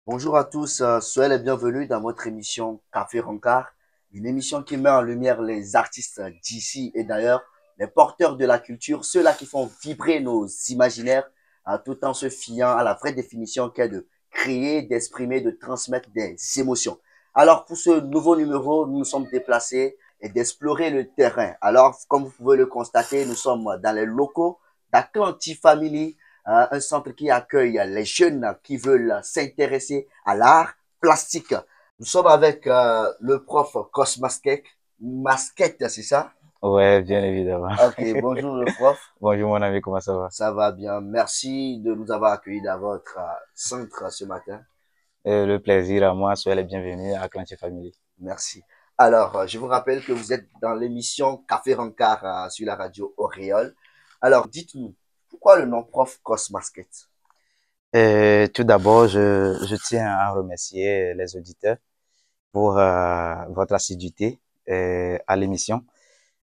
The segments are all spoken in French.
Bonjour à tous, soyez les bienvenus dans votre émission Café Rancard, une émission qui met en lumière les artistes d'ici et d'ailleurs, les porteurs de la culture, ceux-là qui font vibrer nos imaginaires, tout en se fiant à la vraie définition qu'est de créer, d'exprimer, de transmettre des émotions. Alors pour ce nouveau numéro, nous nous sommes déplacés et d'explorer le terrain. Alors comme vous pouvez le constater, nous sommes dans les locaux d'Atlanti Family, un centre qui accueille les jeunes qui veulent s'intéresser à l'art plastique. Nous sommes avec le prof Cos Masquette. Masquette, c'est ça? Ouais, bien évidemment. Ok, bonjour le prof. Bonjour mon ami, comment ça va? Ça va bien. Merci de nous avoir accueillis dans votre centre ce matin. Le plaisir à moi, soyez les bienvenus à Clancy Family. Merci. Alors, je vous rappelle que vous êtes dans l'émission Café Rancard sur la radio Auréole. Alors, dites-nous, pourquoi le nom prof Cos Masquette? Tout d'abord, je tiens à remercier les auditeurs pour votre assiduité à l'émission.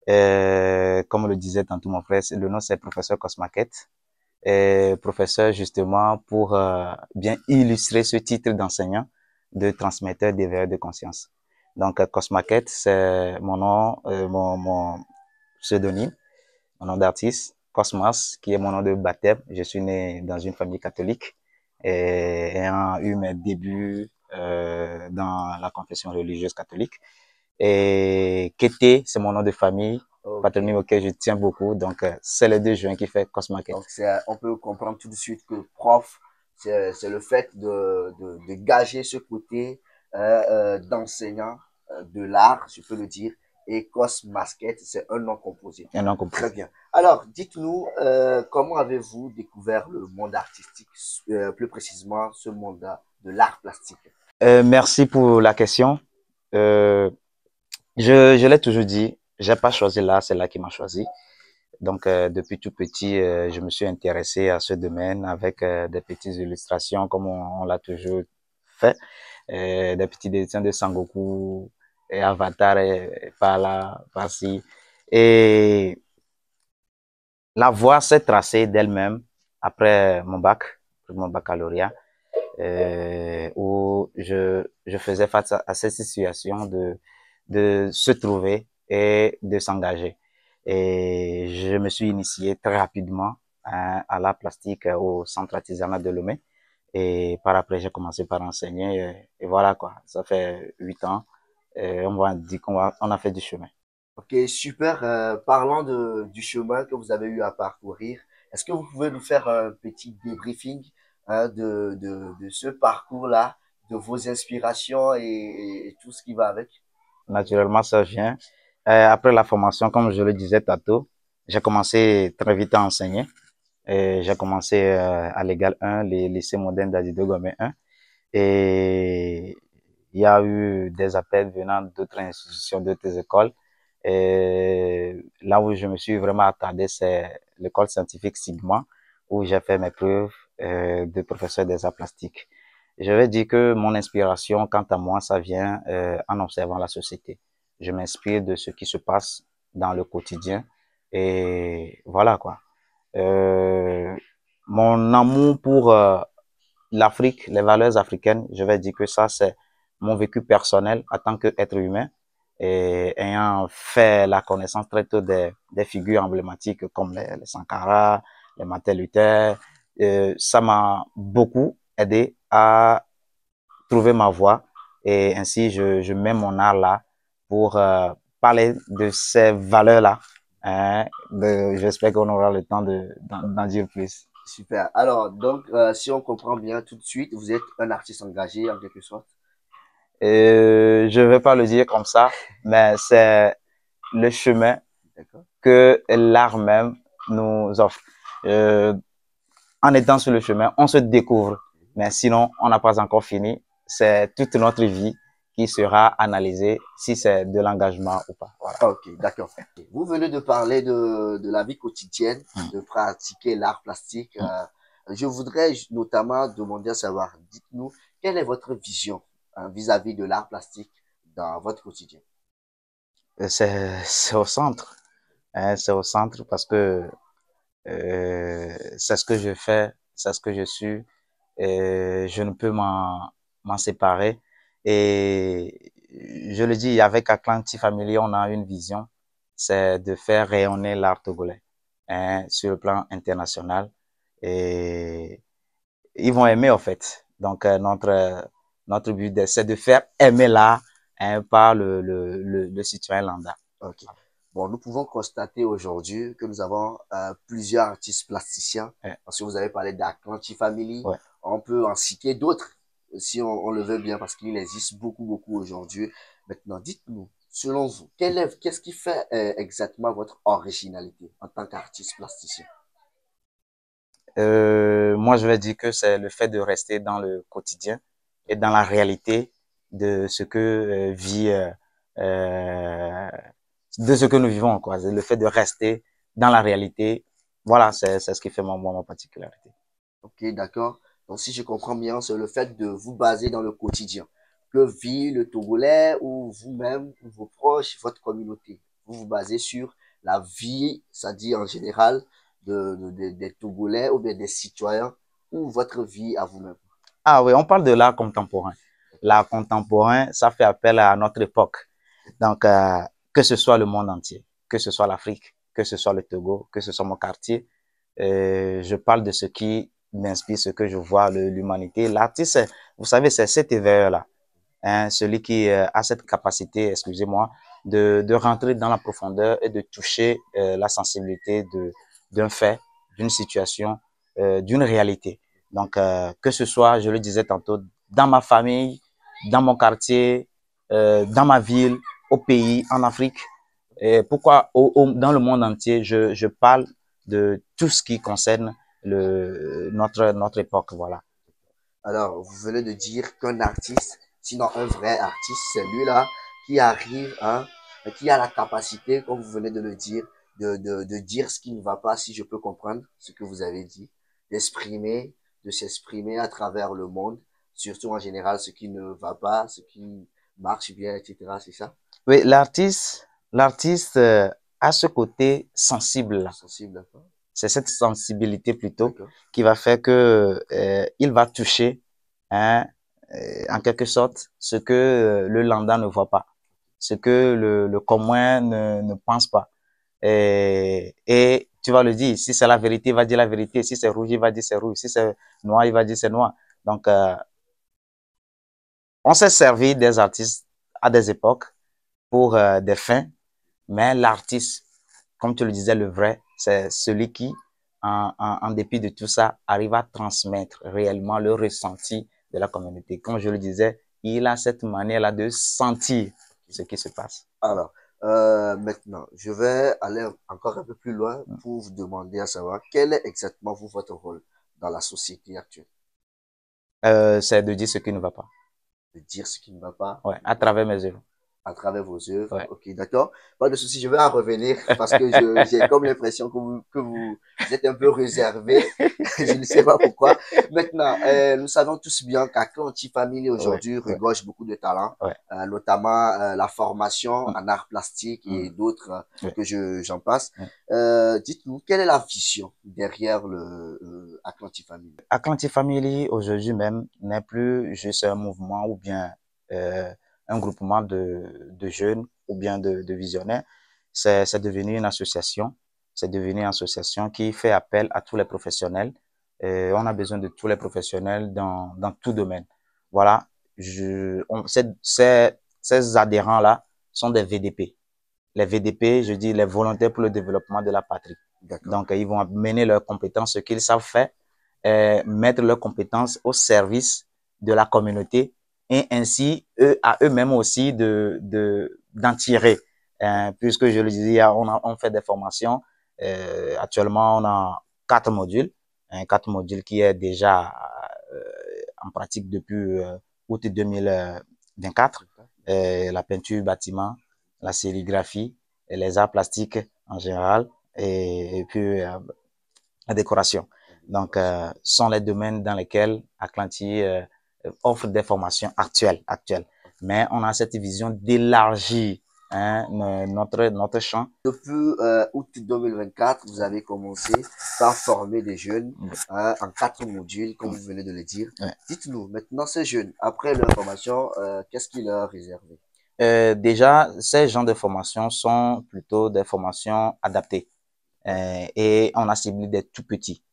Comme le disait tantôt mon frère, le nom c'est professeur Cosmaquette. Professeur justement pour bien illustrer ce titre d'enseignant, de transmetteur d'éveil de conscience. Donc Cosmaquette, c'est mon nom, mon pseudonyme, mon nom d'artiste. Cosmas, qui est mon nom de baptême. Je suis né dans une famille catholique et ayant eu mes débuts dans la confession religieuse catholique. Et Kété, c'est mon nom de famille, Ok. patronyme auquel je tiens beaucoup. Donc, c'est le 2 juin qui fait Cosmaquette. Donc, on peut comprendre tout de suite que prof, c'est le fait de gager ce côté d'enseignant de l'art, je peux le dire, et Cos Masquette, c'est un nom composé. Un nom Très composé. bien. Alors, dites-nous, comment avez-vous découvert le monde artistique, plus précisément ce monde de l'art plastique? Merci pour la question. Euh, je l'ai toujours dit, j'ai pas choisi là, c'est là qui m'a choisi. Donc, depuis tout petit, je me suis intéressé à ce domaine avec des petites illustrations comme on l'a toujours fait, des petits dessins de Sangoku et Avatar et par là, par-ci. Et la voie s'est tracée d'elle-même après mon baccalauréat, où je faisais face à cette situation de se trouver et de s'engager. Et je me suis initié très rapidement à l'art plastique au centre artisanal de Lomé. Et par après, j'ai commencé par enseigner. Et voilà quoi, ça fait 8 ans. Et on va dire on a fait du chemin. Ok, super. Parlant du chemin que vous avez eu à parcourir, est-ce que vous pouvez nous faire un petit débriefing de ce parcours-là, de vos inspirations et tout ce qui va avec? Naturellement, ça vient. Après la formation, comme je le disais tantôt, j'ai commencé très vite à enseigner. J'ai commencé à l'Égal 1, les lycées modernes d'Adido Gomé 1. Et il y a eu des appels venant d'autres institutions, d'autres écoles. Et là où je me suis vraiment attardé, c'est l'école scientifique Sigma, où j'ai fait mes preuves de professeur des arts plastiques. Je vais dire que mon inspiration, quant à moi, ça vient en observant la société. Je m'inspire de ce qui se passe dans le quotidien. Et voilà quoi. Euh, Mon amour pour l'Afrique, les valeurs africaines, je vais dire que ça, c'est mon vécu personnel en tant qu'être humain et ayant fait la connaissance très tôt des figures emblématiques comme les Sankara, les Martin Luther. Ça m'a beaucoup aidé à trouver ma voie et ainsi je mets mon art là pour parler de ces valeurs-là. Hein, j'espère qu'on aura le temps d'en dire plus. Super. Alors, donc, si on comprend bien tout de suite, vous êtes un artiste engagé en quelque sorte. Je vais pas le dire comme ça, mais c'est le chemin D'accord. que l'art même nous offre. Euh, En étant sur le chemin, on se découvre, mais sinon, on n'a pas encore fini. C'est toute notre vie qui sera analysée si c'est de l'engagement ou pas. Voilà. Ok, d'accord. Vous venez de parler de la vie quotidienne, de pratiquer l'art plastique. Je voudrais notamment demander à savoir, dites-nous, quelle est votre vision vis-à-vis de l'art plastique dans votre quotidien? C'est au centre, hein, c'est au centre parce que c'est ce que je fais, c'est ce que je suis, et je ne peux m'en séparer. Et je le dis, avec Atlantic Family, on a une vision, c'est de faire rayonner l'art togolais hein, sur le plan international. Et ils vont aimer, en fait. Donc, notre but, c'est de faire aimer l'art hein, par le citoyen lambda. Ok. Bon, nous pouvons constater aujourd'hui que nous avons plusieurs artistes plasticiens. Ouais. Parce que vous avez parlé d'Atlantic Family. Ouais. On peut en citer d'autres, si on le veut bien, parce qu'il existe beaucoup aujourd'hui. Maintenant, dites-nous, selon vous, qu'est-ce qui fait exactement votre originalité en tant qu'artiste plasticien? Moi, je vais dire que c'est le fait de rester dans le quotidien et dans la réalité de ce que de ce que nous vivons, quoi. C'est le fait de rester dans la réalité. Voilà, c'est ce qui fait ma particularité. Ok, d'accord. Donc, si je comprends bien, c'est le fait de vous baser dans le quotidien. Que vit le Togolais ou vous-même, ou vos proches, votre communauté. Vous vous basez sur la vie, c'est-à-dire en général, des Togolais ou bien des citoyens ou votre vie à vous-même. Ah oui, on parle de l'art contemporain. L'art contemporain, ça fait appel à notre époque. Donc, que ce soit le monde entier, que ce soit l'Afrique, que ce soit le Togo, que ce soit mon quartier, je parle de ce qui m'inspire, ce que je vois, l'humanité. L'artiste, vous savez, c'est cet éveil-là. Hein, celui qui a cette capacité, excusez-moi, de rentrer dans la profondeur et de toucher la sensibilité d'un fait, d'une situation, d'une réalité. Donc, que ce soit, je le disais tantôt, dans ma famille, dans mon quartier, dans ma ville, au pays, en Afrique, et pourquoi dans le monde entier, je parle de tout ce qui concerne notre époque, voilà. Alors, vous venez de dire qu'un artiste, sinon un vrai artiste, c'est lui-là qui arrive, hein, qui a la capacité, comme vous venez de le dire, de dire ce qui ne va pas, si je peux comprendre ce que vous avez dit, d'exprimer, de s'exprimer à travers le monde, surtout en général ce qui ne va pas, ce qui marche bien, etc. C'est ça? Oui, l'artiste a ce côté sensible là. Sensible, d'accord? C'est cette sensibilité plutôt D'accord. qui va faire que il va toucher, hein, en quelque sorte, ce que le lambda ne voit pas, ce que le commun ne pense pas. Et tu vas le dire, si c'est la vérité, il va dire la vérité. Si c'est rouge, il va dire c'est rouge. Si c'est noir, il va dire c'est noir. Donc, on s'est servi des artistes à des époques pour des fins, mais l'artiste, comme tu le disais, le vrai, c'est celui qui, en dépit de tout ça, arrive à transmettre réellement le ressenti de la communauté. Comme je le disais, il a cette manière-là de sentir ce qui se passe. Alors, maintenant, je vais aller encore un peu plus loin pour vous demander à savoir quel est exactement vous, votre rôle dans la société actuelle. C'est de dire ce qui ne va pas. De dire ce qui ne va pas. Ouais, à travers mes œuvres. À travers vos œuvres. Ouais. Ok, d'accord. Pas de souci, je vais en revenir parce que j'ai comme l'impression que vous êtes un peu réservé. Je ne sais pas pourquoi. Maintenant, nous savons tous bien qu'Atlanti Family Ouais, aujourd'hui ouais, regorge beaucoup de talents, ouais. notamment la formation en art plastique et Mm. d'autres Ouais. que j'en passe. Dites-nous, quelle est la vision derrière le Atlanti Family? Atlantic Family, aujourd'hui même, n'est plus juste un mouvement ou bien un groupement de jeunes ou bien de visionnaires. C'est devenu une association. C'est devenu une association qui fait appel à tous les professionnels. On a besoin de tous les professionnels dans tout domaine. Voilà. Ces adhérents-là sont des VDP. Les VDP, je dis les volontaires pour le développement de la patrie. Donc, ils vont mener leurs compétences, ce qu'ils savent faire, mettre leurs compétences au service de la communauté et ainsi à eux-mêmes aussi d'en tirer. Puisque je le disais, on fait des formations. Actuellement, on a 4 modules. 4 modules qui est déjà en pratique depuis août 2024. La peinture bâtiment, la sérigraphie, et les arts plastiques en général et puis la décoration. Donc, sont les domaines dans lesquels Atlanti offre des formations actuelles. Mais on a cette vision d'élargir hein, notre champ. Depuis août 2024, vous avez commencé par former des jeunes en 4 modules, comme vous venez de le dire. Ouais. Dites-nous, maintenant, ces jeunes, après leur formation, qu'est-ce qui leur est réservé? Déjà, ces genres de formations sont plutôt des formations adaptées. Et on a ciblé des tout petits,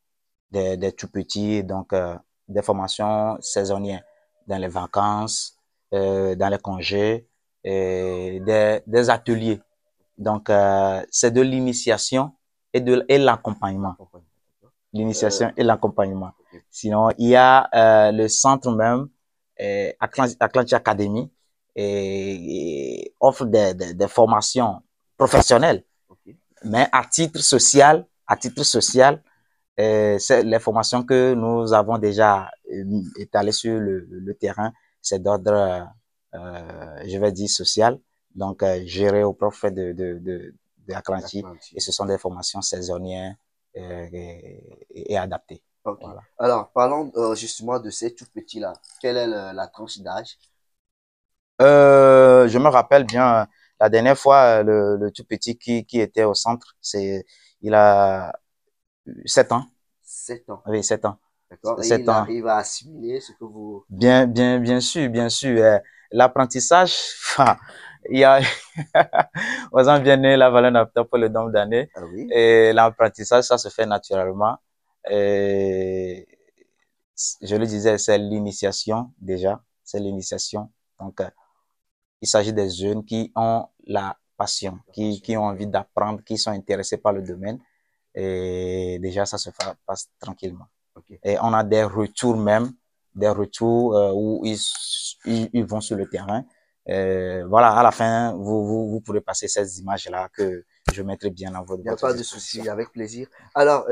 des tout petits, donc des formations saisonnières dans les vacances, dans les congés, et des ateliers. Donc, c'est de l'initiation et l'accompagnement. L'initiation et l'accompagnement. Ok. Sinon, il y a le centre même, Atlantic Academy, et offre des formations professionnelles, Ok. mais à titre social, c'est les formations que nous avons déjà étalées sur le terrain, c'est d'ordre, je vais dire, social, donc géré au profit de Akranchi, et ce sont des formations saisonnières et adaptées. Ok. Voilà. Alors, parlons justement de ces tout petits-là. Quelle est la tranche d'âge? Je me rappelle bien, la dernière fois, le tout petit qui était au centre, il a 7 ans. 7 ans. Oui, 7 ans. D'accord. Et 7 il ans. arrive à assimiler ce que vous... Bien sûr, bien sûr. L'apprentissage, il y a, aux ans bien nés, la valeur n'obtient pas le nombre d'années. Ah oui. Et l'apprentissage, ça se fait naturellement. Et je le disais, c'est l'initiation déjà. C'est l'initiation. Donc, il s'agit des jeunes qui ont la passion, qui ont envie d'apprendre, qui sont intéressés par le domaine. Et déjà, ça se passe tranquillement. Ok. Et on a des retours même, des retours où ils vont sur le terrain. Voilà, à la fin, vous pourrez passer ces images-là que je mettrai bien à Il n'y a votre pas de disposition. souci, avec plaisir. Alors,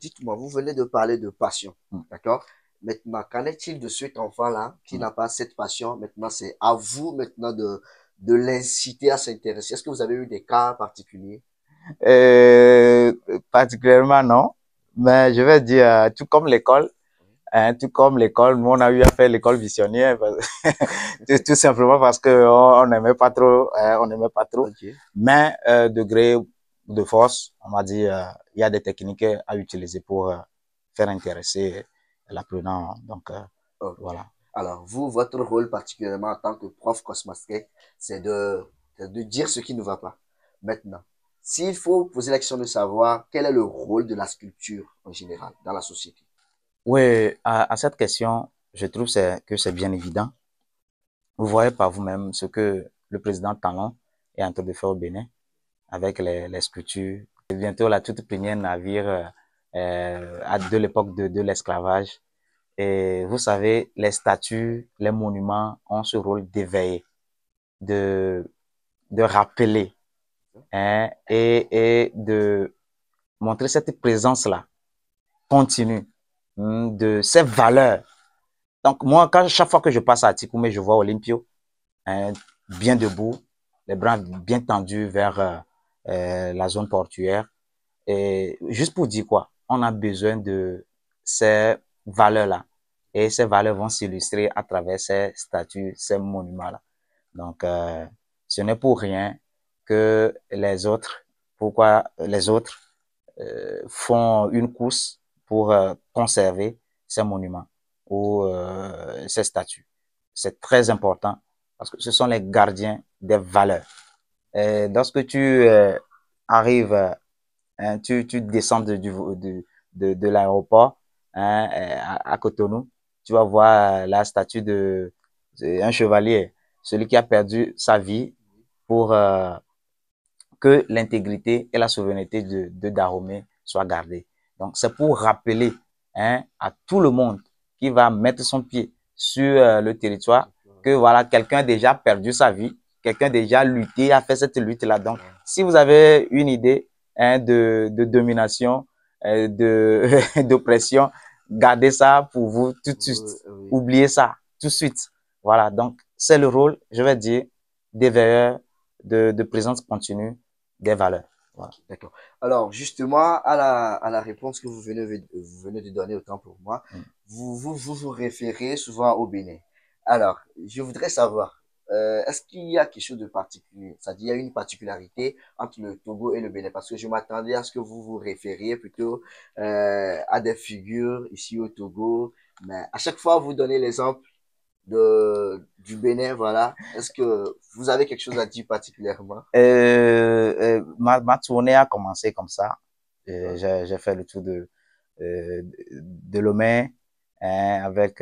dites-moi, vous venez de parler de passion, d'accord? Maintenant, qu'en est-il de cet enfant-là qui n'a pas cette passion? Maintenant, c'est à vous maintenant de l'inciter à s'intéresser. Est-ce que vous avez eu des cas particuliers? Euh, Particulièrement, non. Mais je vais dire, tout comme l'école, hein, tout comme l'école, nous, on a eu à faire l'école visionnaire, tout simplement parce que on n'aimait pas trop, on n'aimait pas trop. Ok. Mais degré de force, on m'a dit, il y a des techniques à utiliser pour faire intéresser l'apprenant. Donc, Ok. voilà. Alors, vous, votre rôle particulièrement en tant que prof Cosmasquet, c'est de dire ce qui ne va pas. Maintenant, s'il faut poser la question de savoir quel est le rôle de la sculpture en général dans la société. Oui, à cette question, je trouve que c'est bien évident. Vous voyez par vous-même ce que le président Talon est en train de faire au Bénin avec les sculptures. Et bientôt, la toute première navire de l'époque de l'esclavage. Et vous savez, les statues, les monuments ont ce rôle d'éveiller, de, de rappeler, hein, et de montrer cette présence-là continue de ces valeurs. Donc, moi, chaque fois que je passe à Tikoumé, je vois Olympio, hein, bien debout, les bras bien tendus vers la zone portuaire. Et juste pour dire quoi, on a besoin de ces valeurs-là. Et ces valeurs vont s'illustrer à travers ces statues, ces monuments-là. Donc, ce n'est pour rien que les autres, pourquoi les autres font une course pour conserver ces monuments ou ces statues. C'est très important parce que ce sont les gardiens des valeurs. Et lorsque tu arrives, hein, tu descends de l'aéroport, hein, à Cotonou, tu vas voir la statue un chevalier, celui qui a perdu sa vie pour que l'intégrité et la souveraineté de Dahomey soient gardées. Donc, c'est pour rappeler, hein, à tout le monde qui va mettre son pied sur le territoire que voilà, quelqu'un a déjà perdu sa vie, quelqu'un a déjà lutté, a fait cette lutte-là. Donc, si vous avez une idée, hein, de domination, d'oppression, gardez ça pour vous tout de suite. Oui. Oubliez ça tout de suite. Voilà, donc c'est le rôle, je vais dire, des veilleurs de présence continue des valeurs. Voilà. Okay, d'accord. Alors, justement, à la réponse que vous venez de donner, autant pour moi, vous référez souvent au Bénin. Alors, je voudrais savoir, est-ce qu'il y a quelque chose de particulier? C'est-à-dire, il y a une particularité entre le Togo et le Bénin, parce que je m'attendais à ce que vous vous référiez plutôt à des figures ici au Togo, mais à chaque fois, vous donnez l'exemple du Bénin, voilà. Est-ce que vous avez quelque chose à dire particulièrement? Ma tournée a commencé comme ça. D'accord. J'ai fait le tour de Lomé, hein, avec,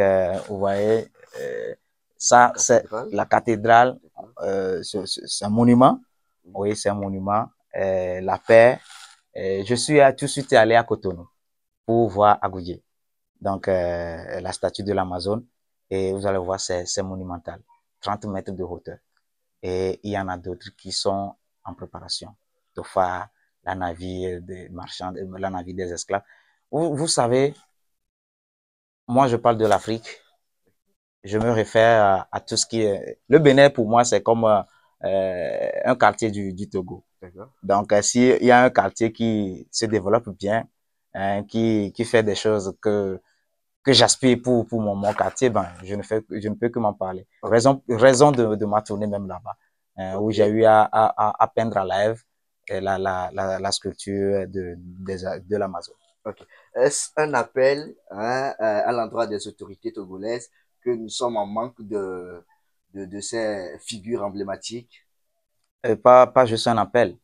vous voyez, La ça, c'est cathédrale? la cathédrale, D'accord. c'est un monument. Oui. Oui, c'est un monument. La paix. Je suis tout de suite allé à Cotonou pour voir Agoudié. Donc, la statue de l'Amazone. Et vous allez voir, c'est monumental. 30 mètres de hauteur. Et il y en a d'autres qui sont en préparation. Tofa, la navire des marchands, la navire des esclaves. Vous savez, moi je parle de l'Afrique. Je me réfère à tout ce qui est... Le Bénin, pour moi, c'est comme un quartier du Togo. D'accord. Donc, s'il y a un quartier qui se développe bien, hein, qui fait des choses que j'aspire pour mon quartier, ben, je ne peux que m'en parler. Ok. Raison de ma tournée même là-bas, hein, où Ok. j'ai eu à peindre à l'œuvre la sculpture de l'Amazon. Ok. Est-ce un appel, hein, à l'endroit des autorités togolaises que nous sommes en manque de ces figures emblématiques? Pas juste un appel.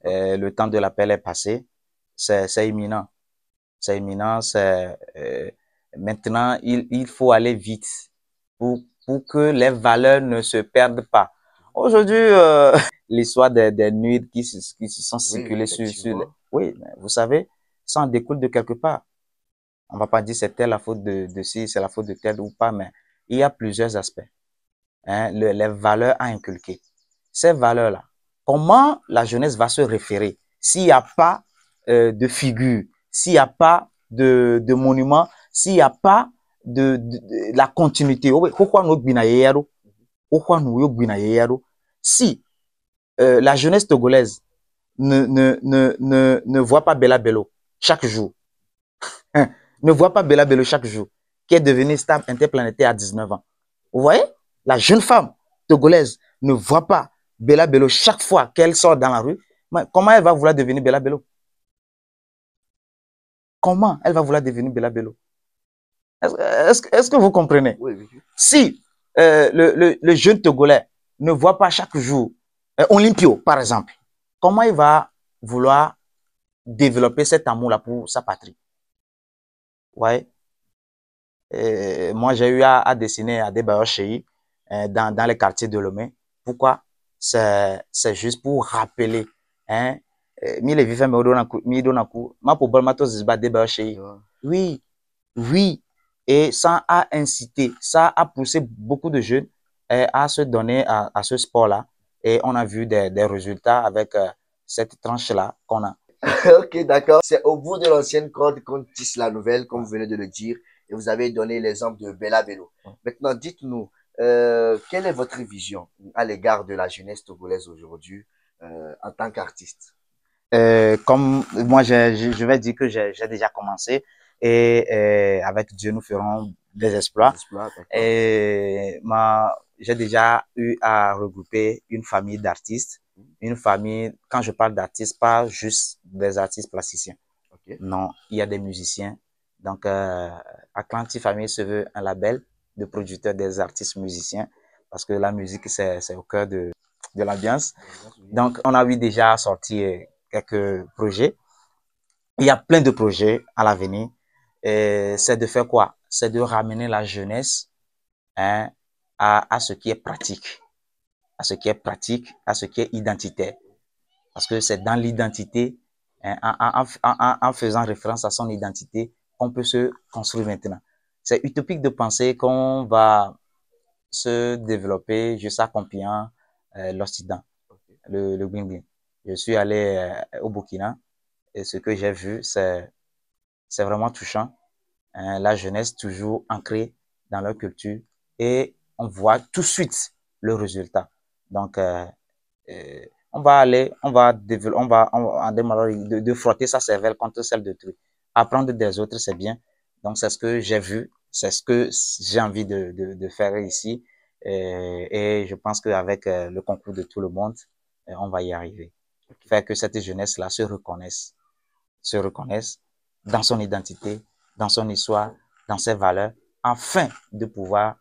D'accord. Le temps de l'appel est passé. C'est imminent. C'est imminent. Maintenant, il faut aller vite pour que les valeurs ne se perdent pas. Aujourd'hui, l'histoire des nuits qui se sont Oui, oui, circulées effectivement. oui, mais vous savez, ça en découle de quelque part. On va pas dire c'était la faute de ci, c'est la faute de tel ou pas, mais il y a plusieurs aspects, hein, les valeurs à inculquer. Ces valeurs-là, comment la jeunesse va se référer s'il n'y a pas de figure, s'il n'y a pas de monument, s'il n'y a pas de la continuité. Si la jeunesse togolaise ne voit pas Bella Bello chaque jour, hein, ne voit pas Bella Bello chaque jour, qui est devenue star interplanétaire à 19 ans. Vous voyez, la jeune femme togolaise ne voit pas Bella Bello chaque fois qu'elle sort dans la rue. Comment elle va vouloir devenir Bella Bello? Comment elle va vouloir devenir Bella Bello? Est-ce que vous comprenez? Oui, oui, oui. Si le jeune Togolais ne voit pas chaque jour Olympio, par exemple, comment il va vouloir développer cet amour-là pour sa patrie? Vous voyez? Moi, j'ai eu à dessiner à Debayochei dans les quartiers de Lomé. Pourquoi? C'est juste pour rappeler. Hein, mille vivants mi donaku, ma pour matos zisba Debayochei. Ouais. Oui, oui. Et ça a incité, ça a poussé beaucoup de jeunes à se donner à ce sport-là. Et on a vu des résultats avec cette tranche-là qu'on a. Ok, d'accord. C'est au bout de l'ancienne corde qu'on tisse la nouvelle, comme vous venez de le dire, et vous avez donné l'exemple de Bella Bello. Maintenant, dites-nous, quelle est votre vision à l'égard de la jeunesse togolaise aujourd'hui en tant qu'artiste? Comme moi, je vais dire que j'ai déjà commencé et avec Dieu, nous ferons des Des exploits. exploits, d'accord. Et j'ai déjà eu à regrouper une famille d'artistes. Une famille, quand je parle d'artistes, pas juste des artistes plasticiens. Ok. Non, il y a des musiciens. Donc, Atlantic Family se veut un label de producteurs des artistes musiciens parce que la musique, c'est au cœur de l'ambiance. Donc, on a eu déjà sorti quelques projets. Il y a plein de projets à l'avenir. C'est de faire quoi? C'est de ramener la jeunesse, hein, à ce qui est pratique, à ce qui est pratique, à ce qui est identitaire. Parce que c'est dans l'identité, hein, en faisant référence à son identité, qu'on peut se construire maintenant. C'est utopique de penser qu'on va se développer juste en copiant l'Occident, le bling-bling. Je suis allé au Burkina et ce que j'ai vu, c'est vraiment touchant. Hein, la jeunesse toujours ancrée dans leur culture et on voit tout de suite le résultat. Donc, on va aller, en démarrant de frotter sa cervelle contre celle de d'autrui. Apprendre des autres, c'est bien. Donc, c'est ce que j'ai vu, c'est ce que j'ai envie de faire ici. Et je pense qu'avec le concours de tout le monde, on va y arriver. Faire que cette jeunesse-là se reconnaisse dans son identité, dans son histoire, dans ses valeurs, afin de pouvoir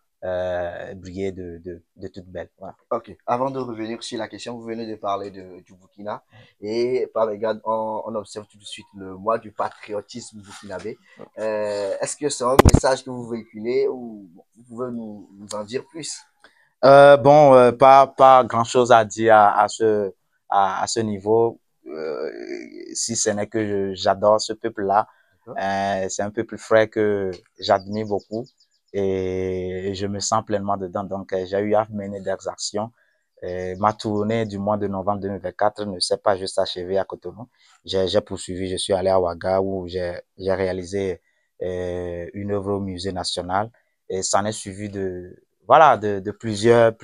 briller de toute belle. Voilà. Ok, avant de revenir sur la question, vous venez de parler du Burkina et par égard, on observe tout de suite le mois du patriotisme burkinabé. Est-ce que c'est un message que vous véhiculez ou vous pouvez nous en dire plus? Bon, pas grand-chose à dire à ce niveau, si ce n'est que j'adore ce peuple-là. C'est un peuple frais que j'admire beaucoup et je me sens pleinement dedans. Donc, j'ai eu à mener des actions. Ma tournée du mois de novembre 2024 ne s'est pas juste achevée à Cotonou. J'ai poursuivi, je suis allé à Ouaga où j'ai réalisé une œuvre au musée national et ça en est suivi voilà, de plusieurs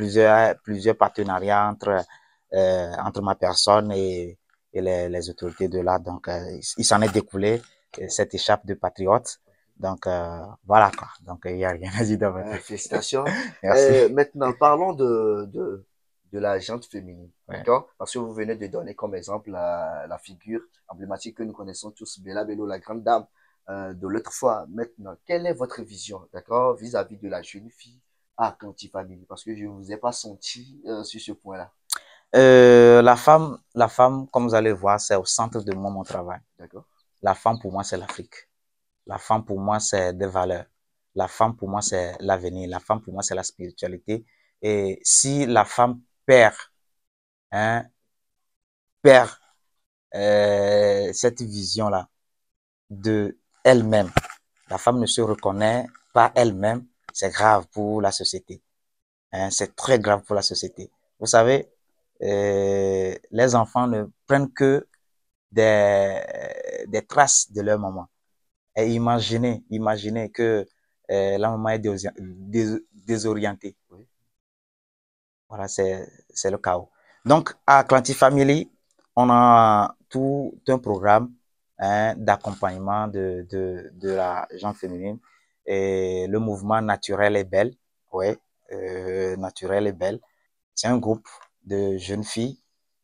partenariats entre ma personne et les autorités de là. Donc, il s'en est découlé cette échappe de patriote. Donc, voilà quoi. Donc, il n'y a rien à dire de Félicitations. Merci. Maintenant, parlons de la gente féminine, Ouais. d'accord? Parce que vous venez de donner comme exemple la figure emblématique que nous connaissons tous, Bella Bello, la grande dame de l'autre fois. Maintenant, quelle est votre vision, d'accord, vis-à-vis de la jeune fille à Kanti Family? Parce que je ne vous ai pas senti sur ce point-là. La femme, comme vous allez voir, c'est au centre de mon travail. D'accord. La femme, pour moi, c'est l'Afrique. La femme, pour moi, c'est des valeurs. La femme, pour moi, c'est l'avenir. La femme, pour moi, c'est la spiritualité. Et si la femme perd, hein, perd cette vision-là de elle-même, la femme ne se reconnaît pas elle-même, c'est grave pour la société. Hein, c'est très grave pour la société. Vous savez, les enfants ne prennent que des traces de leur maman. Et imaginez que la maman est désorientée. Oui. Voilà, c'est le chaos. Donc, à Clanty Family, on a tout un programme d'accompagnement de la gente féminine. Et le mouvement Naturel est belle. Ouais, Naturel est belle. C'est un groupe de jeunes filles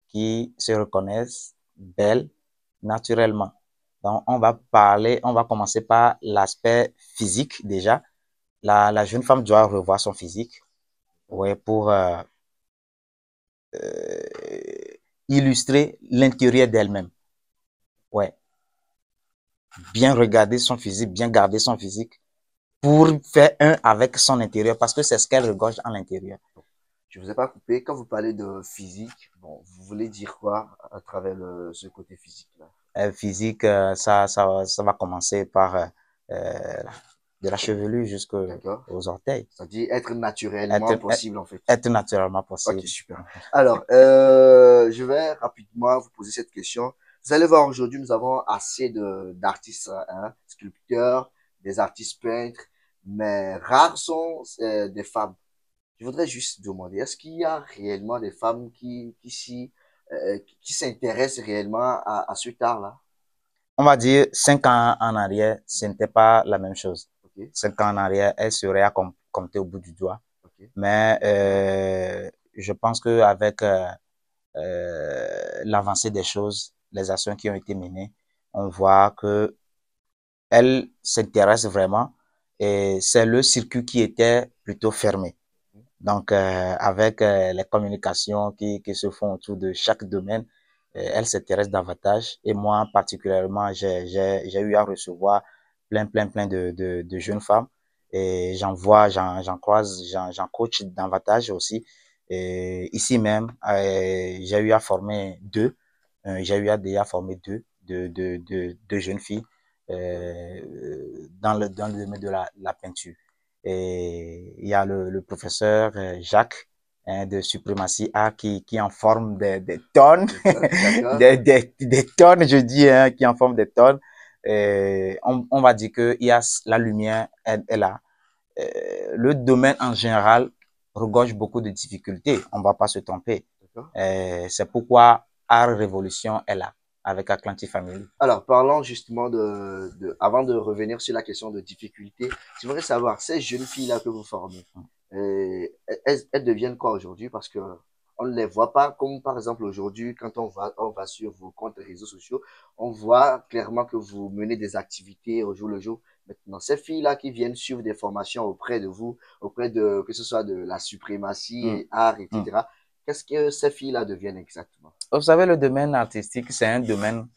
qui se reconnaissent belles naturellement. Donc, on va commencer par l'aspect physique déjà. La jeune femme doit revoir son physique, ouais, pour illustrer l'intérieur d'elle-même. Ouais. Bien regarder son physique, bien garder son physique pour faire un avec son intérieur parce que c'est ce qu'elle regorge en l'intérieur. Je ne vous ai pas coupé. Quand vous parlez de physique, bon, vous voulez dire quoi à travers ce côté physique-là? Physique, ça va commencer par de la chevelure jusqu'aux orteils. C'est-à-dire être naturellement possible, en fait. Être naturellement possible. Ok, super. Alors, je vais rapidement vous poser cette question. Vous allez voir, aujourd'hui, nous avons assez d'artistes, hein, sculpteurs, des artistes peintres, mais rares sont des femmes. Je voudrais juste demander, est-ce qu'il y a réellement des femmes qui s'intéressent réellement à cet art-là? On va dire 5 ans en arrière, ce n'était pas la même chose. Okay. 5 ans en arrière, elle serait à compter au bout du doigt. Okay. Mais je pense qu'avec l'avancée des choses, les actions qui ont été menées, on voit que elle s'intéresse vraiment et c'est le circuit qui était plutôt fermé. Donc, avec les communications qui se font autour de chaque domaine, elle s'intéresse davantage. Et moi, particulièrement, j'ai eu à recevoir plein de jeunes femmes. Et j'en croise, j'en coach davantage aussi. Et ici même, j'ai eu à former deux. J'ai eu à déjà former deux jeunes filles dans le domaine de la peinture. Et il y a le professeur Jacques de Suprématie A qui en forme des tonnes, des tonnes, je dis, hein, qui en forme des tonnes. On va dire qu'il y a la lumière, elle est là. Le domaine en général regorge beaucoup de difficultés, on ne va pas se tromper. C'est pourquoi Art Révolution est là avec Atlantic Family. Alors, parlons justement avant de revenir sur la question de difficulté, j'aimerais savoir, ces jeunes filles-là que vous formez, elles deviennent quoi aujourd'hui? Parce que on ne les voit pas comme par exemple aujourd'hui, quand on va sur vos comptes réseaux sociaux, on voit clairement que vous menez des activités au jour le jour. Maintenant, ces filles-là qui viennent suivre des formations auprès de vous, auprès de, que ce soit de la suprématie Mm, et art, mm. etc., qu'est-ce que ces filles-là deviennent exactement? Vous savez, le domaine artistique, c'est un domaine,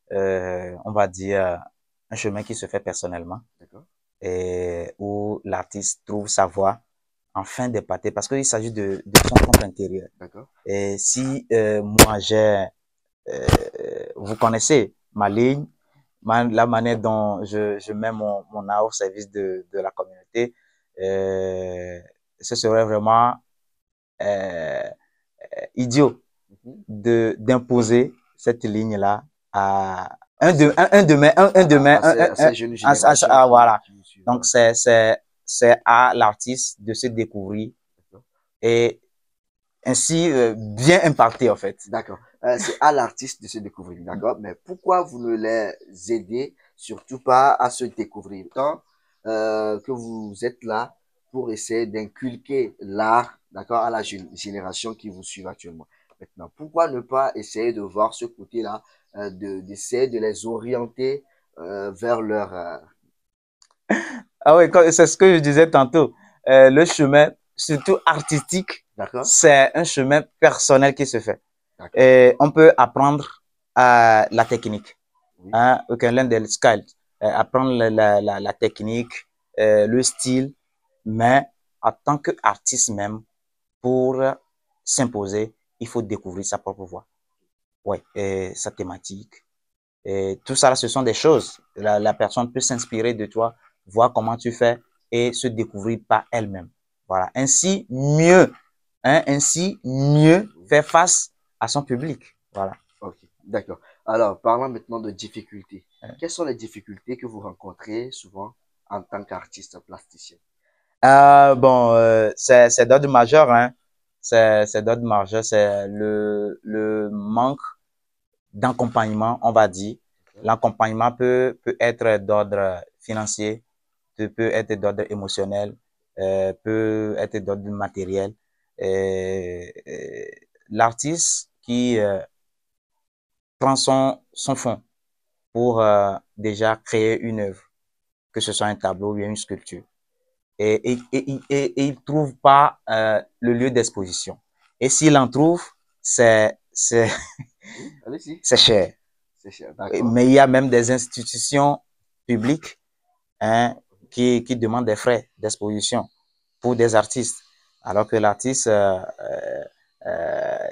on va dire, un chemin qui se fait personnellement D'accord? et où l'artiste trouve sa voie afin d'épater parce qu'il s'agit de son compte intérieur. D'accord? Et si moi vous connaissez ma ligne, la manière dont je mets mon art au service de la communauté, euh, ce serait vraiment euh, idiot Mhm. d'imposer cette ligne-là à À, un demain, un demain, à ces jeunes générations voilà. qui vous suivent. Donc, c'est à l'artiste de se découvrir D'accord? et ainsi bien impacter, en fait. D'accord. C'est à l'artiste de se découvrir, d'accord? Mais pourquoi vous ne les aidez surtout pas à se découvrir? Tant que vous êtes là pour essayer d'inculquer l'art, d'accord, à la génération qui vous suit actuellement. Maintenant, pourquoi ne pas essayer de voir ce côté-là, d'essayer de les orienter vers leur... Ah oui, c'est ce que je disais tantôt. Le chemin, surtout artistique, d'accord? c'est un chemin personnel qui se fait. D'accord. Et on peut apprendre la technique, Oui. hein, we can learn the skill, apprendre la technique, le style, mais en tant qu'artiste même, pour s'imposer, il faut découvrir sa propre voix, ouais, et sa thématique. Et tout ça, ce sont des choses. La personne peut s'inspirer de toi, voir comment tu fais et se découvrir par elle-même. Voilà. Ainsi mieux faire face à son public. Voilà. Ok, d'accord. Alors, parlons maintenant de difficultés. Quelles sont les difficultés que vous rencontrez souvent en tant qu'artiste plasticien? Bon, c'est d'ordre majeur, hein. C'est d'ordre majeur, c'est le manque d'accompagnement, on va dire. D'accord. L'accompagnement peut être d'ordre financier, peut être d'ordre émotionnel, peut être d'ordre matériel. L'artiste qui prend son fond pour déjà créer une œuvre, que ce soit un tableau ou une sculpture, et il trouve pas le lieu d'exposition. Et s'il en trouve, Oui, allez-y. c'est cher. C'est cher. D'accord. Mais il y a même des institutions publiques, hein, qui demandent des frais d'exposition pour des artistes. Alors que l'artiste,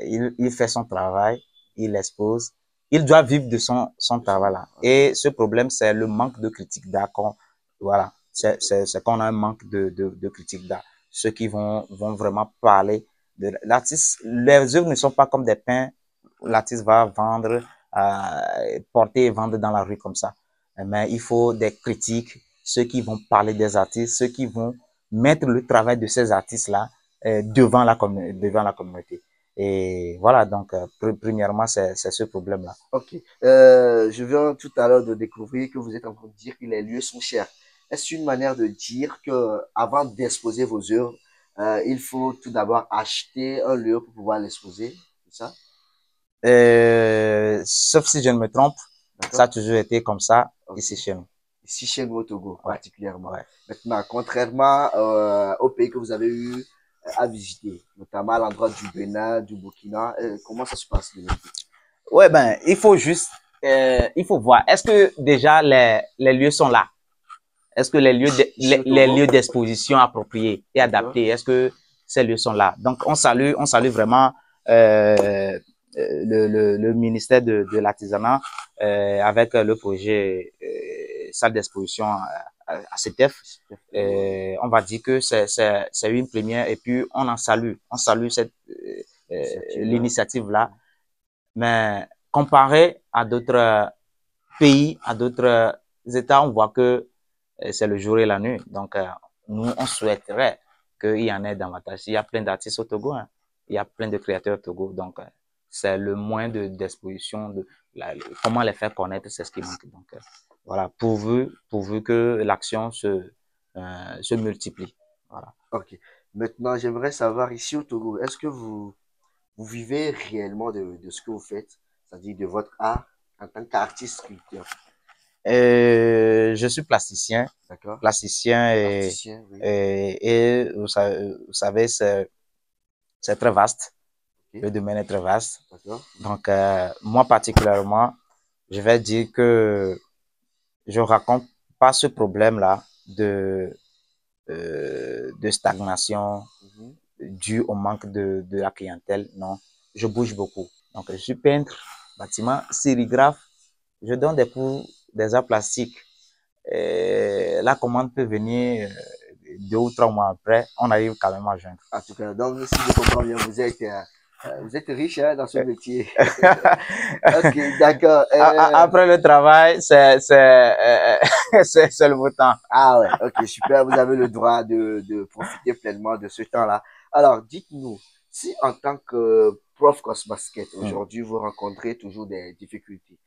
il fait son travail, il expose, il doit vivre de son travail là. Et ce problème, c'est le manque de critique d'art. Voilà, c'est qu'on a un manque de critique d'art. Ceux qui vont vraiment parler de l'artiste, les œuvres ne sont pas comme des pains. L'artiste va vendre, porter et vendre dans la rue comme ça. Mais il faut des critiques, ceux qui vont parler des artistes, ceux qui vont mettre le travail de ces artistes-là devant la communauté. Et voilà, donc, premièrement, c'est ce problème-là. Ok. Je viens tout à l'heure de découvrir que vous êtes en train de dire que les lieux sont chers. Est-ce une manière de dire que avant d'exposer vos œuvres, il faut tout d'abord acheter un lieu pour pouvoir l'exposer? C'est ça? Sauf si je ne me trompe, ça a D'accord? toujours été comme ça Ok. ici chez nous. Ici chez nous au Togo, Ouais, particulièrement. ouais. Maintenant, contrairement aux pays que vous avez eu à visiter, notamment à l'endroit du Bénin, du Burkina, comment ça se passe de notre côté? Ouais, ben, il faut voir. Est-ce que déjà les lieux sont là? Est-ce que Ici au les Togo, lieux d'exposition appropriés et d'accord? adaptés, est-ce que ces lieux sont là? Donc, on salue vraiment le ministère de l'artisanat avec le projet salle d'exposition à CETEF. On va dire que c'est une première et puis on salue Initiative-là. l'initiative-là. Mais comparé à d'autres pays, à d'autres États, on voit que c'est le jour et la nuit. Donc, nous, on souhaiterait qu'il y en ait davantage. Il y a plein d'artistes au Togo, hein. Il y a plein de créateurs au Togo. Donc, c'est le moins d'exposition, comment les faire connaître, c'est ce qui manque. Donc, voilà, pourvu que l'action se multiplie. Voilà. Ok. Maintenant, j'aimerais savoir ici au Togo, est-ce que vous vivez réellement de ce que vous faites, c'est-à-dire de votre art en tant qu'artiste sculpteur? Je suis plasticien, D'accord? plasticien Plasticien, oui. et vous savez, c'est très vaste. Ok, Le domaine est très vaste. d'accord. Donc, moi particulièrement, je vais dire que je raconte pas ce problème-là de stagnation Mhm. dû au manque de la clientèle. Non, je bouge beaucoup. Donc, je suis peintre, bâtiment, sérigraphe. Je donne des cours des arts plastiques. Et la commande peut venir 2 ou 3 mois après, on arrive quand même à joindre. En tout cas, donc, si je comprends bien, vous êtes riche hein, dans ce métier. Ok, d'accord. Après le travail, c'est le beau temps. Ah ouais, ok, super. Vous avez le droit de profiter pleinement de ce temps-là. Alors, dites-nous, si en tant que prof Cosbasket, Hmm. aujourd'hui, vous rencontrez toujours des difficultés,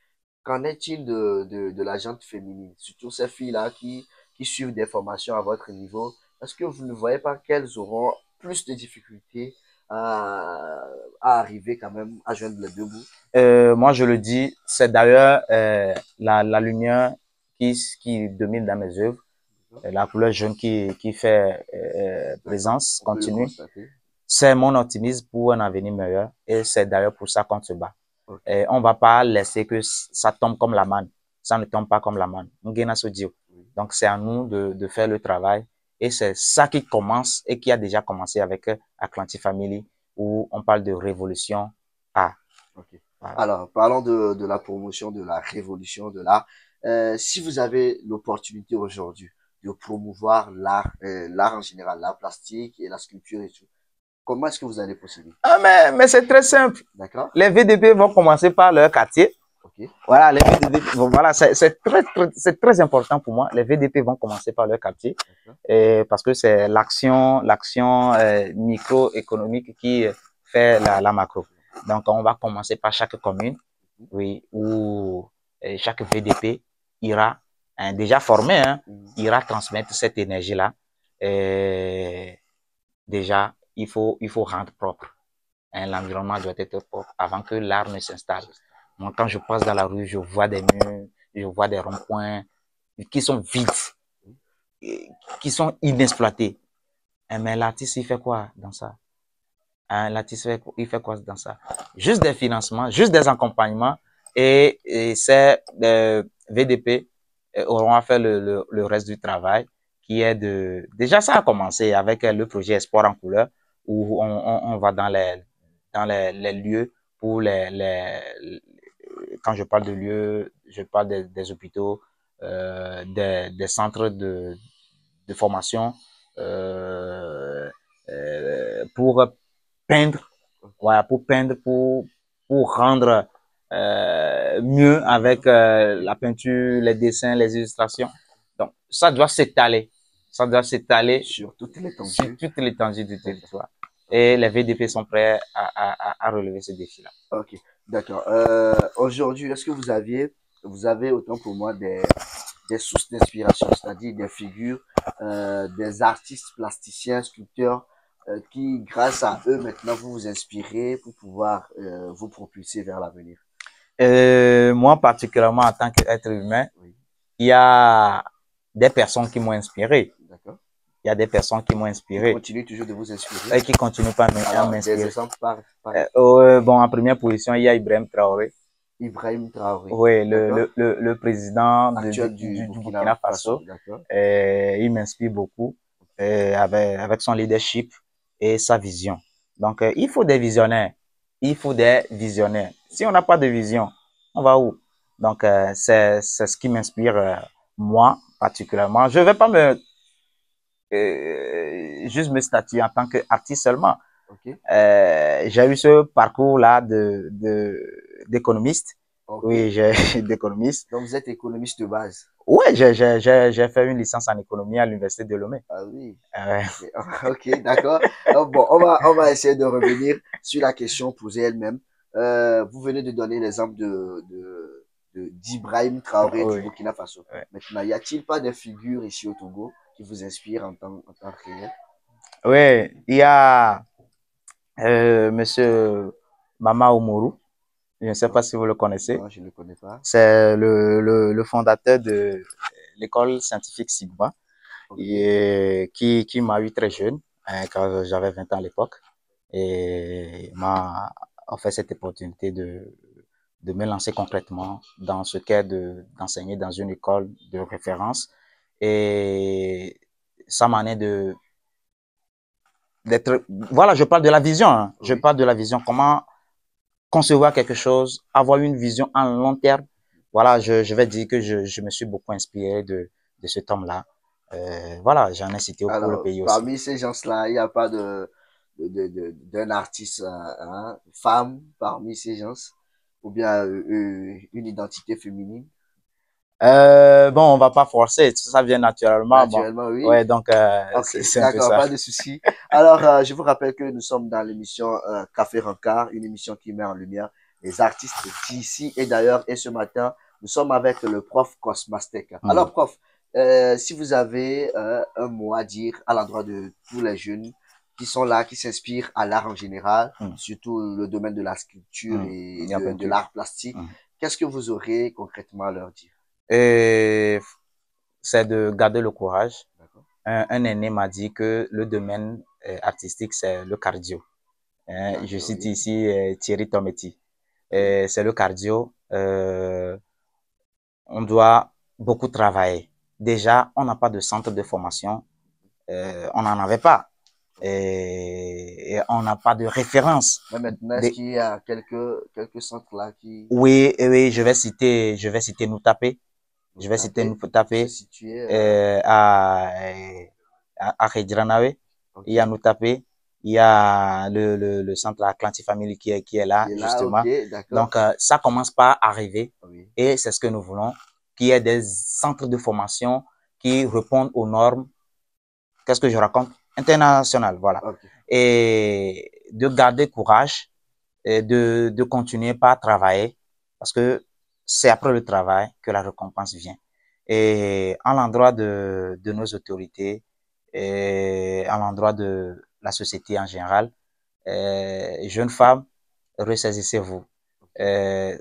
qu'en est-il de la gente féminine, surtout ces filles-là qui suivent des formations à votre niveau? Est-ce que vous ne voyez pas qu'elles auront plus de difficultés à, à arriver quand même à joindre les deux bouts? Moi, je le dis, c'est d'ailleurs la lumière qui domine dans mes œuvres, la couleur jaune qui fait D'accord, présence on peut le continue. constater. C'est mon optimisme pour un avenir meilleur et c'est d'ailleurs pour ça qu'on se bat. Ok, Et on va pas laisser que ça tombe comme la manne. Ça ne tombe pas comme la manne. oui. Donc, c'est à nous de faire le travail. Et c'est ça qui commence et qui a déjà commencé avec Atlantic Family, où on parle de révolution A. Ok. Voilà. Alors, parlons de la promotion, de la révolution de l'art. Si vous avez l'opportunité aujourd'hui de promouvoir l'art en général, l'art plastique et la sculpture et tout, comment est-ce que vous allez procéder? Ah, mais c'est très simple. D'accord? Les VDP vont commencer par leur quartier. Ok. Voilà, les VDP, voilà, c'est très important pour moi. Les VDP vont commencer par leur quartier D'accord. parce que c'est l'action microéconomique qui fait la macro. Donc, on va commencer par chaque commune, Mhm. oui, où chaque VDP ira, déjà formé, hein, Mhm. ira transmettre cette énergie-là. Déjà, il faut rendre propre. Hein, l'environnement doit être propre avant que l'art ne s'installe. Moi, quand je passe dans la rue, je vois des murs, je vois des ronds-points qui sont vides, qui sont inexploités. Mais l'artiste, il fait quoi dans ça? L'artiste, il fait quoi dans ça? Juste des financements, juste des accompagnements et ces VDP auront à faire le reste du travail qui est de... Déjà, ça a commencé avec le projet Espoir en couleur où on va dans les lieux pour quand je parle de lieux, je parle des hôpitaux, des centres de formation pour peindre, voilà, pour peindre, pour rendre mieux avec la peinture, les dessins, les illustrations. Donc, ça doit s'étaler. Ça doit s'étaler Sur toute sur l'étendue. toute l'étendue du territoire. Ok. Et les VDP sont prêts à relever ce défi-là. Ok. D'accord. Aujourd'hui, est-ce que vous avez autant pour moi des sources d'inspiration, c'est-à-dire des figures, des artistes plasticiens, sculpteurs, qui, grâce à eux, maintenant, vous vous inspirez pour pouvoir vous propulser vers l'avenir. Moi, particulièrement en tant qu'être humain, Oui, il y a des personnes qui m'ont inspiré. d'accord. Il y a des personnes qui m'ont Qui inspiré continue toujours de vous inspirer. et qui continuent pas à Alors, des m'inspirer. exemples par Bon, en première position, il y a Ibrahim Traoré. Ibrahim Traoré, Oui, d'accord. le président Actuel du du Burkina Burkina Faso, Faso. d'accord. Il m'inspire beaucoup avec son leadership et sa vision. Donc, il faut des visionnaires. Il faut des visionnaires. Si on n'a pas de vision, on va où? Donc, c'est ce qui m'inspire, moi, particulièrement. Je ne vais pas juste me statuer en tant qu'artiste seulement. Ok, J'ai eu ce parcours-là d'économiste. ok. Oui, j'ai d'économiste. Donc, vous êtes économiste de base. Oui, j'ai fait une licence en économie à l'Université de Lomé. Ah oui. Euh, Ok, ok, d'accord. Bon, on va essayer de revenir sur la question posée elle-même. Vous venez de donner l'exemple d'Ibrahim Traoré du oui, Burkina Faso. oui. Maintenant, y a-t-il pas des figures ici au Togo qui vous inspirent en temps réel? Oui, il y a Monsieur Mama Umoru. Je ne sais pas si vous le connaissez. Non, je ne le connais pas. C'est le fondateur de l'école scientifique Sigma Ok. et qui m'a eu très jeune, hein, quand j'avais 20 ans à l'époque. Et m'a offert cette opportunité de me lancer concrètement dans ce qu'est d'enseigner dans une école de référence. Et ça m'en est d'être, voilà, je parle de la vision, hein. Je Oui. parle de la vision, comment concevoir quelque chose, avoir une vision en long terme. Voilà, je vais dire que je me suis beaucoup inspiré de cet homme-là. Voilà, j'en ai cité pour le Alors, pays aussi. parmi ces gens-là, il n'y a pas d'un artiste, femme parmi ces gens, ou bien une identité féminine. Bon, on va pas forcer, ça vient naturellement. Bon, Naturellement, oui. ouais, donc Ok, c'est un peu d'accord, ça. pas de souci. Alors, je vous rappelle que nous sommes dans l'émission Café Rancard, une émission qui met en lumière les artistes d'ici et d'ailleurs. Et ce matin, nous sommes avec le prof Cosmastec. Mhm. Alors, prof, si vous avez un mot à dire à l'endroit de tous les jeunes qui sont là, qui s'inspirent à l'art en général, Mhm. surtout le domaine de la sculpture Mhm. et La de peinture. l'art plastique, Mhm. qu'est-ce que vous aurez concrètement à leur dire? Et c'est de garder le courage. D'accord? Un aîné m'a dit que le domaine artistique, c'est le cardio. Hein, je Cardio, cite oui. ici Thierry Tometti. Ok. C'est le cardio. On doit beaucoup travailler. Déjà, on n'a pas de centre de formation. On n'en avait pas. Et on n'a pas de référence. Mais maintenant, est-ce Des, qu'il y a quelques centres là qui oui, oui, je vais citer Noutapé. nous Je vais citer tapent? C'est Noutapé situé à Redranawe. Il ok. y a Noutapé. Il y a le centre Atlantic Family qui est là, Qui est là, ok, justement. d'accord. Donc, ça commence par arriver Oui. et c'est ce que nous voulons, qu'il y ait des centres de formation qui répondent aux normes, qu'est-ce que je raconte, internationales, voilà. Ok. Et de garder courage et de continuer par travailler parce que c'est après le travail que la récompense vient. Et à l'endroit de nos autorités et à l'endroit de la société en général, jeunes femmes, ressaisissez-vous. Ok.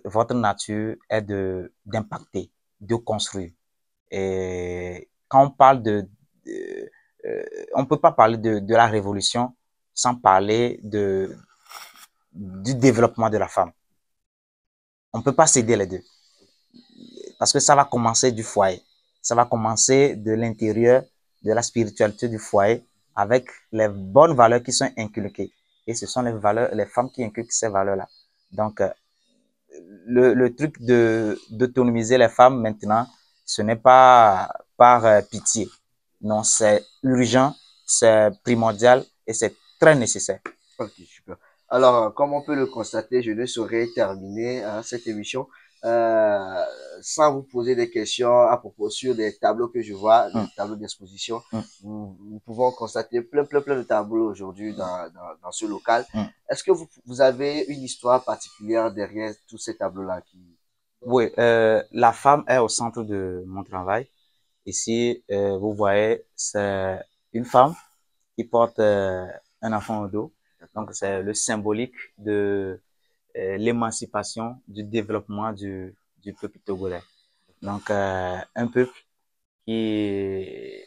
Votre nature est d'impacter, de construire. Et quand on parle de on peut pas parler de la révolution sans parler du développement de la femme. On peut pas céder les deux. Parce que ça va commencer du foyer. Ça va commencer de l'intérieur, de la spiritualité du foyer, avec les bonnes valeurs qui sont inculquées. Et ce sont les valeurs, les femmes qui inculquent ces valeurs-là. Donc, le truc d'autonomiser les femmes maintenant, ce n'est pas par pitié. Non, c'est urgent, c'est primordial et c'est très nécessaire. Ok, super. Alors, comme on peut le constater, je ne saurais terminer cette émission euh, sans vous poser des questions à propos sur des tableaux que je vois, des Hum, tableaux d'exposition. hum, Nous pouvons constater plein de tableaux aujourd'hui dans ce local. hum. Est-ce que vous avez une histoire particulière derrière tous ces tableaux-là qui... Oui, la femme est au centre de mon travail. Ici, vous voyez, c'est une femme qui porte un enfant au dos. D'accord? Donc, c'est le symbolique de l'émancipation, du développement du peuple togolais. Donc, un peuple qui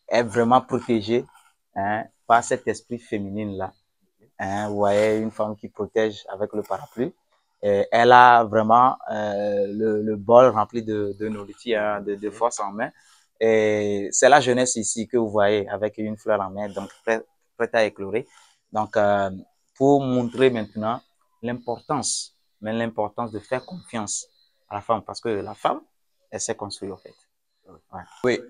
est vraiment protégé, hein, par cet esprit féminin-là. Hein, vous voyez une femme qui protège avec le parapluie. Et elle a vraiment le bol rempli de nourriture, hein, de Ok. force en main. Et c'est la jeunesse ici que vous voyez avec une fleur en main, donc prête à éclore. Donc, pour montrer maintenant l'importance, mais l'importance de faire confiance à la femme, parce que la femme, elle s'est construite, en fait. Ouais. Oui,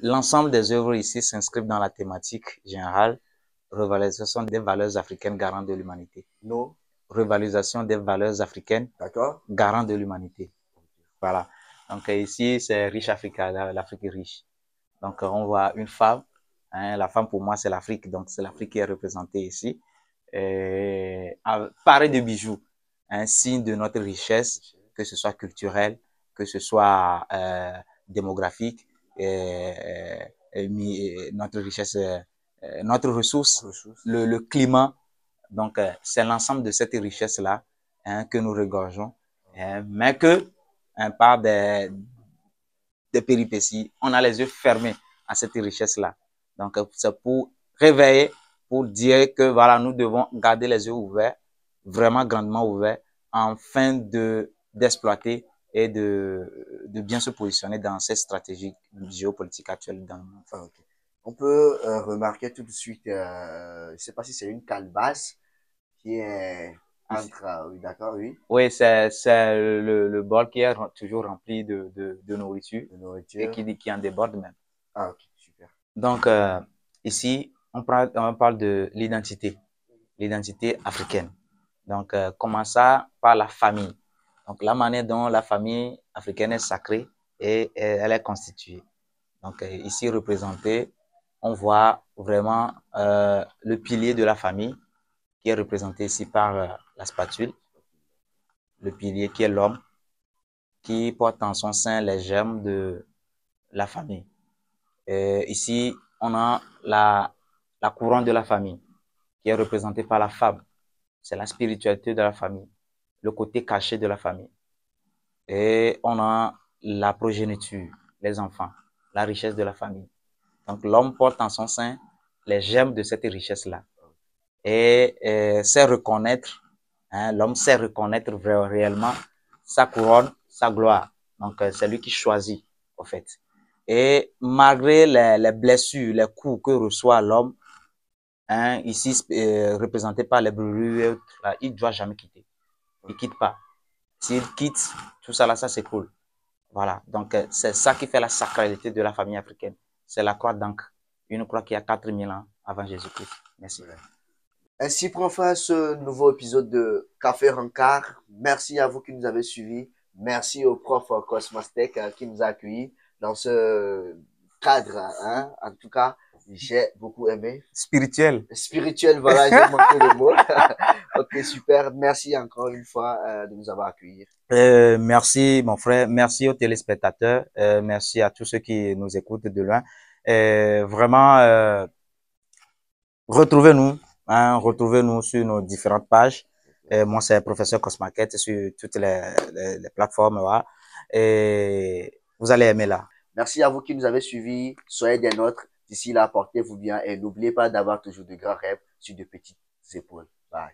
l'ensemble des œuvres ici s'inscrivent dans la thématique générale revalorisation des valeurs africaines garantes de l'humanité. Non? Revalorisation des valeurs africaines D'accord? garantes de l'humanité. Voilà. Donc ici, c'est riche Africa, l'Afrique est riche. Donc on voit une femme. Hein, la femme pour moi, c'est l'Afrique. Donc c'est l'Afrique qui est représentée ici. Parée de bijoux. Un signe de notre richesse, que ce soit culturel, que ce soit démographique, notre richesse notre ressource, le climat. Donc, c'est l'ensemble de cette richesse-là que nous regorgeons, mais que par des péripéties, on a les yeux fermés à cette richesse-là. Donc, c'est pour réveiller, pour dire que voilà, nous devons garder les yeux ouverts, vraiment grandement ouverts, afin d'exploiter et de bien se positionner dans cette stratégie géopolitique actuelle dans le monde. Okay. On peut remarquer tout de suite, je ne sais pas si c'est une calebasse qui est entre, oui, d'accord, oui. Oui, c'est le bol qui est toujours rempli de nourriture, De nourriture. Et qui en déborde même. Ah, ok, super. Donc, ici, on parle de l'identité africaine. Donc, commençant par la famille. Donc, la manière dont la famille africaine est sacrée et elle est constituée. Donc, ici représenté, on voit vraiment le pilier de la famille qui est représenté ici par la spatule. Le pilier qui est l'homme, qui porte en son sein les germes de la famille. Et ici, on a la couronne de la famille, qui est représentée par la femme. C'est la spiritualité de la famille, le côté caché de la famille. Et on a la progéniture, les enfants, la richesse de la famille. Donc, l'homme porte en son sein les germes de cette richesse-là. Et sait reconnaître, l'homme sait reconnaître réellement sa couronne, sa gloire. Donc, c'est lui qui choisit, en fait. Et malgré les blessures, les coups que reçoit l'homme, ici représenté par les brûlures, il ne doit jamais quitter. Il ne quitte pas. S'il quitte, tout ça là, ça s'écroule. Voilà. Donc, c'est ça qui fait la sacralité de la famille africaine. C'est la croix d'Ancre. Une croix qui a 4000 ans avant Jésus-Christ. Merci. Ainsi prend fin ce nouveau épisode de Café Rancard. Merci à vous qui nous avez suivis. Merci au prof Cosmastec qui nous a accueillis dans ce cadre. Hein. En tout cas, j'ai beaucoup aimé. Spirituel. Spirituel, voilà, j'ai manqué le mot. Ok, super. Merci encore une fois de nous avoir accueillis. Merci, mon frère. Merci aux téléspectateurs. Merci à tous ceux qui nous écoutent de loin. Vraiment, retrouvez-nous. Retrouvez-nous sur nos différentes pages. Moi, c'est professeur Cosmaquette sur toutes les plateformes. Voilà. Et vous allez aimer là. Merci à vous qui nous avez suivis. Soyez des nôtres. D'ici là, portez-vous bien et n'oubliez pas d'avoir toujours de grands rêves sur de petites épaules. Bye.